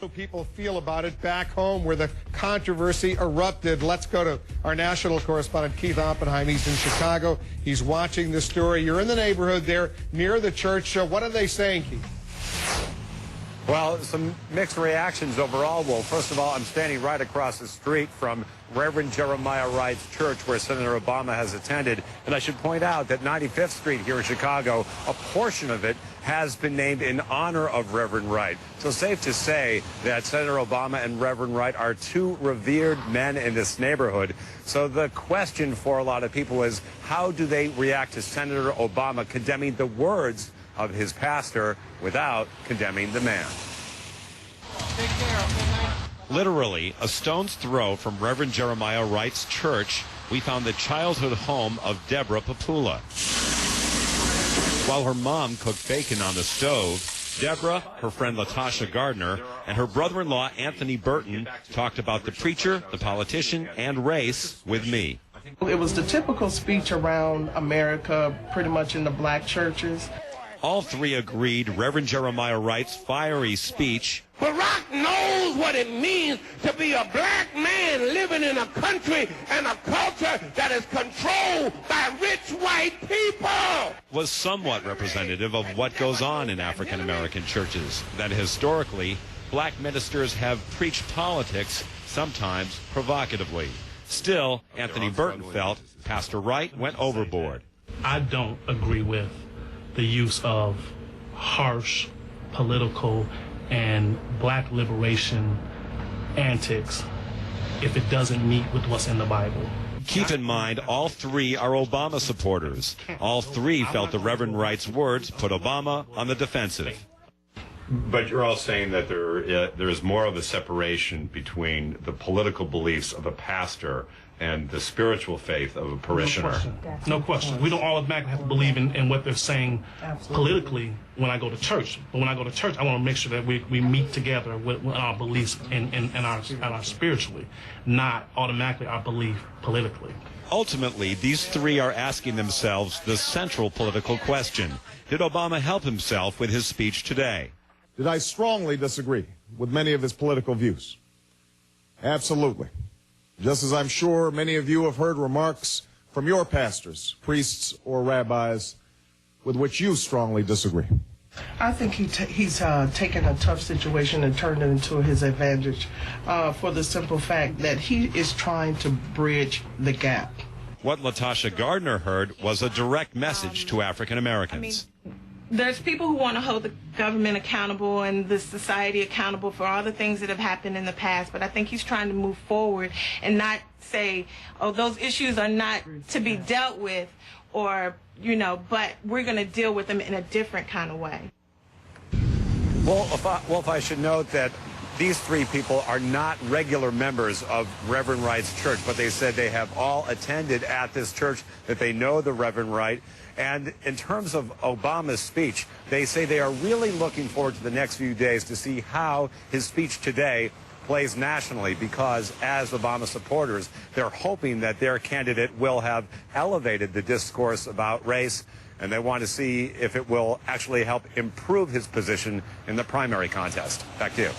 do people feel about it back home where the controversy erupted? Let's go to our national correspondent, Keith Oppenheim. He's in Chicago. He's watching this story. You're in the neighborhood there near the church. What are they saying, Keith? Well, some mixed reactions overall. Well, first of all, I'm standing right across the street from Reverend Jeremiah Wright's church where Senator Obama has attended. And I should point out that 95th Street here in Chicago, a portion of it has been named in honor of Reverend Wright. So safe to say that Senator Obama and Reverend Wright are two revered men in this neighborhood. So the question for a lot of people is, how do they react to Senator Obama condemning the words of his pastor without condemning the man? Literally, a stone's throw from Reverend Jeremiah Wright's church, we found the childhood home of Deborah Popoola. While her mom cooked bacon on the stove, Deborah, her friend Latasha Gardner, and her brother-in-law Anthony Burton talked about the preacher, the politician, and race with me. It was the typical speech around America, pretty much in the black churches. All three agreed Reverend Jeremiah Wright's fiery speech. Barack knows what it means to be a black man living in a country and a culture that is controlled by rich white people. Was somewhat representative of what goes on in African American churches, that historically black ministers have preached politics, sometimes provocatively. Still, Anthony Burton felt Pastor Wright went overboard. I don't agree with the use of harsh political and black liberation antics if it doesn't meet with what's in the Bible. Keep in mind, all three are Obama supporters. All three felt the Reverend Wright's words put Obama on the defensive. But you're all saying that there is more of a separation between the political beliefs of a pastor and the spiritual faith of a parishioner. No question. We don't automatically have to believe in what they're saying politically when I go to church. But when I go to church, I want to make sure that we meet together with our beliefs and our spiritually, not automatically our belief politically. Ultimately, these three are asking themselves the central political question. Did Obama help himself with his speech today? Did I strongly disagree with many of his political views? Absolutely. Just as I'm sure many of you have heard remarks from your pastors, priests, or rabbis with which you strongly disagree. I think he's taken a tough situation and turned it into his advantage for the simple fact that he is trying to bridge the gap. What Latasha Gardner heard was a direct message to African Americans. There's people who want to hold the government accountable and the society accountable for all the things that have happened in the past, but I think he's trying to move forward and not say, oh, those issues are not to be dealt with, or, you know, but we're going to deal with them in a different kind of way. Wolf, I should note that these three people are not regular members of Reverend Wright's church, but they said they have all attended at this church, that they know the Reverend Wright. And in terms of Obama's speech, they say they are really looking forward to the next few days to see how his speech today plays nationally, because as Obama supporters, they're hoping that their candidate will have elevated the discourse about race, and they want to see if it will actually help improve his position in the primary contest. Back to you.